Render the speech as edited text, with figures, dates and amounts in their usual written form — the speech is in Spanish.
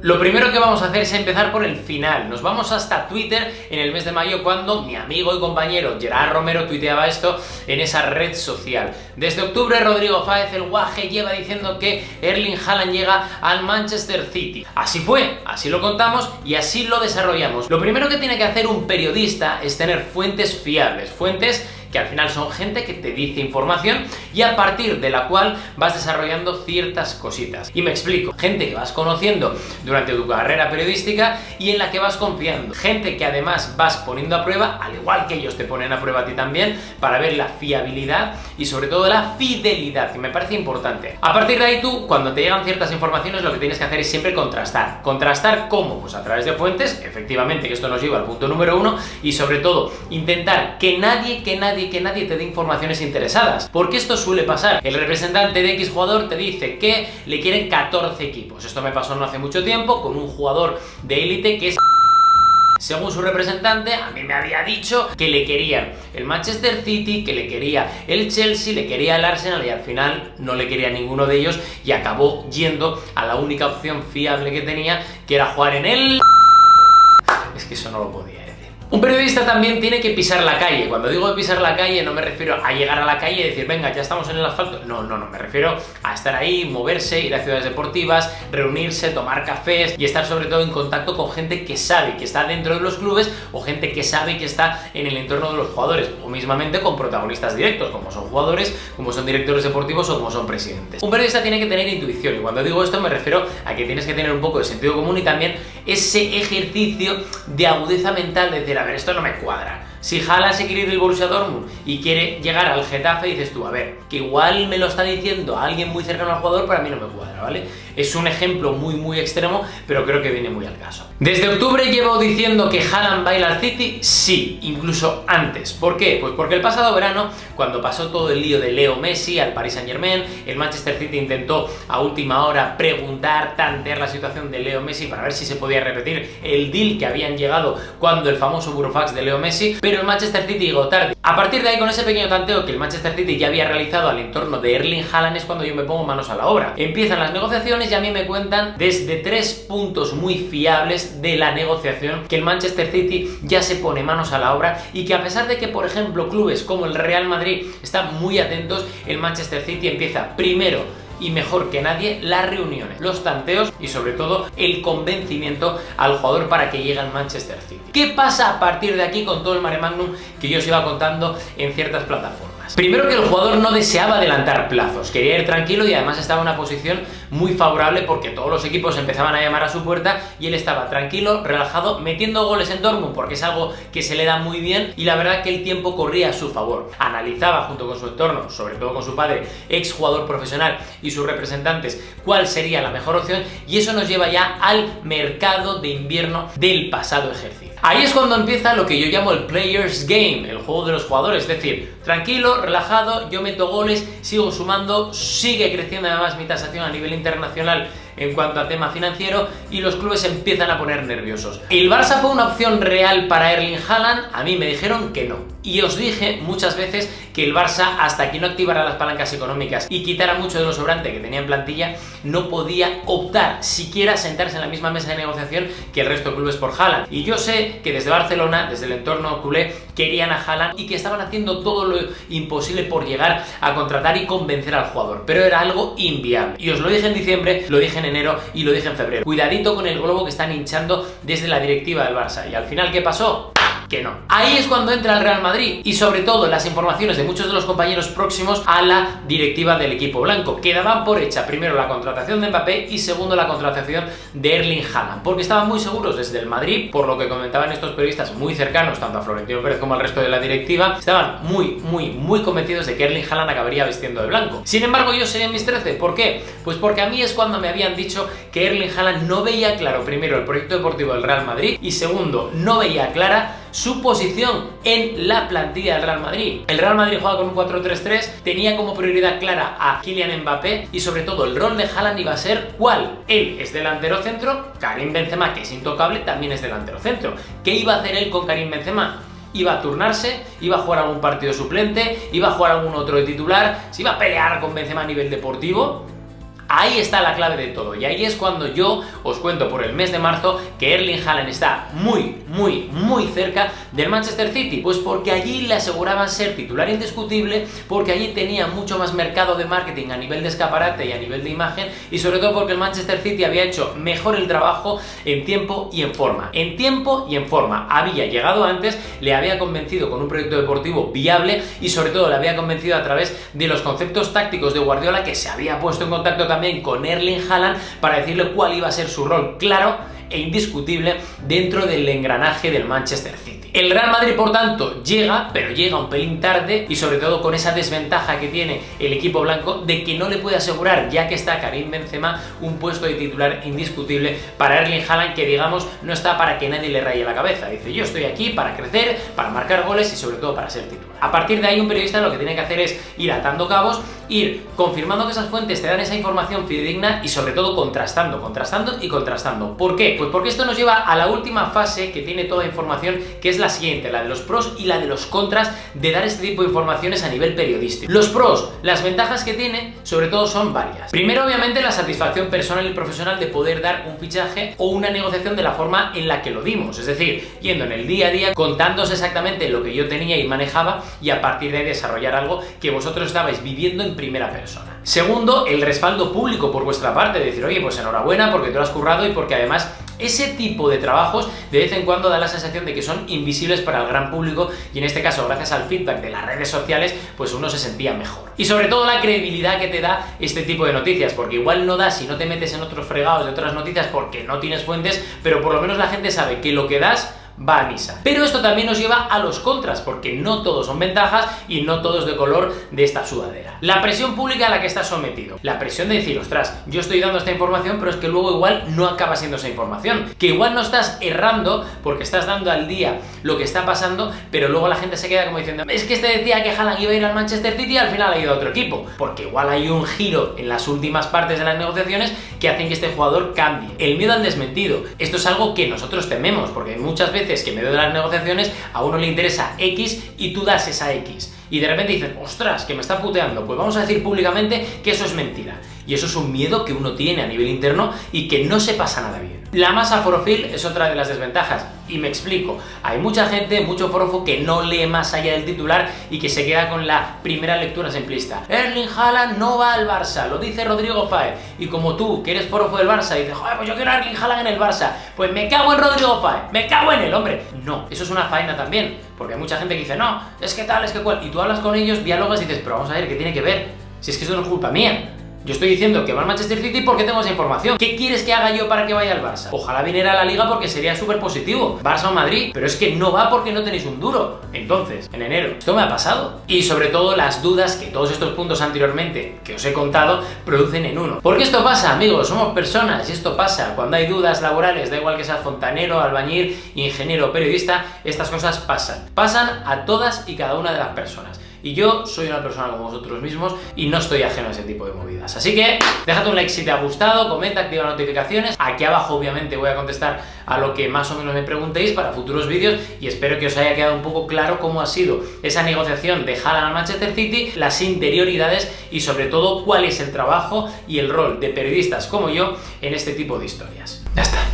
Lo primero que vamos a hacer es empezar por el final. Nos vamos hasta Twitter en el mes de mayo, cuando mi amigo y compañero Gerard Romero tuiteaba esto en esa red social. Desde octubre, Rodrigo Fáez, el guaje, lleva diciendo que Erling Haaland llega al Manchester City. Así fue, así lo contamos y así lo desarrollamos. Lo primero que tiene que hacer un periodista es tener fuentes fiables, fuentes que al final son gente que te dice información y a partir de la cual vas desarrollando ciertas cositas. Y me explico, gente que vas conociendo durante tu carrera periodística y en la que vas confiando. Gente que además vas poniendo a prueba, al igual que ellos te ponen a prueba a ti también, para ver la fiabilidad y sobre todo la fidelidad, que me parece importante. A partir de ahí tú, cuando te llegan ciertas informaciones, lo que tienes que hacer es siempre contrastar. ¿Contrastar cómo? Pues a través de fuentes, efectivamente, que esto nos lleva al punto número 1, y sobre todo, intentar que nadie te dé informaciones interesadas, porque esto suele pasar. El representante de X jugador te dice que le quieren 14 equipos. Esto me pasó no hace mucho tiempo con un jugador de élite que es... Según su representante, a mí me había dicho que le querían el Manchester City, que le quería el Chelsea, le quería el Arsenal y al final no le quería ninguno de ellos y acabó yendo a la única opción fiable que tenía, que era jugar en el... Es que eso no lo podía decir. Un periodista también tiene que pisar la calle. Cuando digo pisar la calle no me refiero a llegar a la calle y decir, venga, ya estamos en el asfalto. No, me refiero a estar ahí, moverse, ir a ciudades deportivas, reunirse, tomar cafés y estar sobre todo en contacto con gente que sabe que está dentro de los clubes o gente que sabe que está en el entorno de los jugadores, o mismamente con protagonistas directos, como son jugadores, como son directores deportivos o como son presidentes. Un periodista tiene que tener intuición, y cuando digo esto me refiero a que tienes que tener un poco de sentido común y también ese ejercicio de agudeza mental de decir, a ver, esto no me cuadra. Si Haaland se quiere ir del Borussia Dortmund y quiere llegar al Getafe, dices tú, a ver, que igual me lo está diciendo alguien muy cercano al jugador, pero a mí no me cuadra, ¿vale? Es un ejemplo muy extremo, pero creo que viene muy al caso. Desde octubre llevo diciendo que Haaland va a ir al City, sí, incluso antes. ¿Por qué? Pues porque el pasado verano, cuando pasó todo el lío de Leo Messi al Paris Saint-Germain, el Manchester City intentó a última hora preguntar, tantear la situación de Leo Messi para ver si se podía repetir el deal que habían llegado cuando el famoso burofax de Leo Messi, pero el Manchester City llegó tarde. A partir de ahí, con ese pequeño tanteo que el Manchester City ya había realizado al entorno de Erling Haaland, es cuando yo me pongo manos a la obra. Empiezan las negociaciones y a mí me cuentan desde 3 puntos muy fiables de la negociación que el Manchester City ya se pone manos a la obra y que, a pesar de que, por ejemplo, clubes como el Real Madrid están muy atentos, el Manchester City empieza primero y mejor que nadie las reuniones, los tanteos y sobre todo el convencimiento al jugador para que llegue al Manchester City. ¿Qué pasa a partir de aquí con todo el mare magnum que yo os iba contando en ciertas plataformas? Primero, que el jugador no deseaba adelantar plazos, quería ir tranquilo y además estaba en una posición muy favorable porque todos los equipos empezaban a llamar a su puerta y él estaba tranquilo, relajado, metiendo goles en Dortmund porque es algo que se le da muy bien y la verdad que el tiempo corría a su favor. Analizaba junto con su entorno, sobre todo con su padre, ex jugador profesional, y sus representantes, cuál sería la mejor opción, y eso nos lleva ya al mercado de invierno del pasado ejercicio. Ahí es cuando empieza lo que yo llamo el Players Game, el juego de los jugadores, es decir, tranquilo, relajado, yo meto goles, sigo sumando, sigue creciendo además mi tasación a nivel internacional en cuanto a tema financiero y los clubes empiezan a poner nerviosos. ¿El Barça fue una opción real para Erling Haaland? A mí me dijeron que no. Y os dije muchas veces que el Barça, hasta que no activara las palancas económicas y quitara mucho de lo sobrante que tenía en plantilla, no podía optar siquiera a sentarse en la misma mesa de negociación que el resto de clubes por Haaland. Y yo sé que desde Barcelona, desde el entorno culé, querían a Haaland y que estaban haciendo todo lo imposible por llegar a contratar y convencer al jugador, pero era algo inviable. Y os lo dije en diciembre, lo dije en enero y lo dije en febrero. Cuidadito con el globo que están hinchando desde la directiva del Barça. Y al final, ¿qué pasó? Que no. Ahí es cuando entra el Real Madrid y sobre todo las informaciones de muchos de los compañeros próximos a la directiva del equipo blanco, que daban por hecha primero la contratación de Mbappé y segundo la contratación de Erling Haaland, porque estaban muy seguros desde el Madrid, por lo que comentaban estos periodistas muy cercanos tanto a Florentino Pérez como al resto de la directiva, estaban muy convencidos de que Erling Haaland acabaría vistiendo de blanco. Sin embargo, yo seguía en mis 13. ¿Por qué? Pues porque a mí es cuando me habían dicho que Erling Haaland no veía claro, primero, el proyecto deportivo del Real Madrid y segundo, no veía clara su posición en la plantilla del Real Madrid. El Real Madrid juega con un 4-3-3, tenía como prioridad clara a Kylian Mbappé y sobre todo el rol de Haaland iba a ser ¿cuál? Él es delantero centro, Karim Benzema, que es intocable, también es delantero centro. ¿Qué iba a hacer él con Karim Benzema? Iba a turnarse, iba a jugar algún partido suplente, iba a jugar algún otro de titular, se iba a pelear con Benzema a nivel deportivo. Ahí está la clave de todo, y ahí es cuando yo os cuento por el mes de marzo que Erling Haaland está muy cerca del Manchester City, pues porque allí le aseguraban ser titular indiscutible, porque allí tenía mucho más mercado de marketing a nivel de escaparate y a nivel de imagen, y sobre todo porque el Manchester City había hecho mejor el trabajo en tiempo y en forma. En tiempo y en forma. Había llegado antes, le había convencido con un proyecto deportivo viable y sobre todo le había convencido a través de los conceptos tácticos de Guardiola, que se había puesto en contacto también con Erling Haaland para decirle cuál iba a ser su rol claro e indiscutible dentro del engranaje del Manchester City. El Real Madrid, por tanto, llega, pero llega un pelín tarde y sobre todo con esa desventaja que tiene el equipo blanco de que no le puede asegurar, ya que está Karim Benzema, un puesto de titular indiscutible para Erling Haaland, que digamos no está para que nadie le raye la cabeza. Dice, yo estoy aquí para crecer, para marcar goles y sobre todo para ser titular. A partir de ahí un periodista lo que tiene que hacer es ir atando cabos, ir confirmando que esas fuentes te dan esa información fidedigna y sobre todo contrastando. ¿Por qué? Pues porque esto nos lleva a la última fase que tiene toda información, que es la siguiente, la de los pros y la de los contras de dar este tipo de informaciones a nivel periodístico. Los pros, las ventajas que tiene, sobre todo son varias. Primero, obviamente, la satisfacción personal y profesional de poder dar un fichaje o una negociación de la forma en la que lo dimos, es decir, yendo en el día a día, contándose exactamente lo que yo tenía y manejaba y a partir de ahí desarrollar algo que vosotros estabais viviendo en primera persona. Segundo, el respaldo público por vuestra parte, de decir, oye, pues enhorabuena porque te lo has currado y porque además ese tipo de trabajos de vez en cuando da la sensación de que son invisibles para el gran público y en este caso gracias al feedback de las redes sociales pues uno se sentía mejor. Y sobre todo la credibilidad que te da este tipo de noticias, porque igual no das si no te metes en otros fregados de otras noticias porque no tienes fuentes, pero por lo menos la gente sabe que lo que das va a misa. Pero esto también nos lleva a los contras, porque no todos son ventajas y no todos de color de esta sudadera. La presión pública a la que estás sometido. La presión de decir, ostras, yo estoy dando esta información, pero es que luego igual no acaba siendo esa información. Que igual no estás errando porque estás dando al día lo que está pasando, pero luego la gente se queda como diciendo, es que este decía que Haaland iba a ir al Manchester City y al final ha ido a otro equipo. Porque igual hay un giro en las últimas partes de las negociaciones que hacen que este jugador cambie. El miedo al desmentido. Esto es algo que nosotros tememos, porque muchas veces que en medio de las negociaciones a uno le interesa X y tú das esa X y de repente dicen, ostras, que me está puteando, pues vamos a decir públicamente que eso es mentira. Y eso es un miedo que uno tiene a nivel interno y que no se pasa nada bien. La masa forofil es otra de las desventajas, y me explico. Hay mucha gente, mucho forofo que no lee más allá del titular y que se queda con la primera lectura simplista. Erling Haaland no va al Barça, lo dice Rodrigo Fáez. Y como tú, que eres forofo del Barça, dices, joder, pues yo quiero a Erling Haaland en el Barça, pues me cago en Rodrigo Fáez, me cago en él, hombre. No, eso es una faena también, porque hay mucha gente que dice, no, es que tal, es que cual, y tú hablas con ellos, dialogas y dices, pero vamos a ver, ¿qué tiene que ver? Si es que eso no es culpa mía. Yo estoy diciendo que va al Manchester City porque tengo esa información. ¿Qué quieres que haga yo para que vaya al Barça? Ojalá viniera a la Liga porque sería súper positivo. Barça o Madrid. Pero es que no va porque no tenéis un duro. Entonces, en enero. Esto me ha pasado. Y sobre todo las dudas que todos estos puntos anteriormente que os he contado producen en uno. Porque esto pasa, amigos. Somos personas y esto pasa. Cuando hay dudas laborales, da igual que seas fontanero, albañil, ingeniero, periodista, estas cosas pasan. Pasan a todas y cada una de las personas. Y yo soy una persona como vosotros mismos y no estoy ajeno a ese tipo de movidas. Así que déjate un like si te ha gustado, comenta, activa las notificaciones. Aquí abajo obviamente voy a contestar a lo que más o menos me preguntéis para futuros vídeos y espero que os haya quedado un poco claro cómo ha sido esa negociación de Haaland al Manchester City, las interioridades y sobre todo cuál es el trabajo y el rol de periodistas como yo en este tipo de historias. Ya está.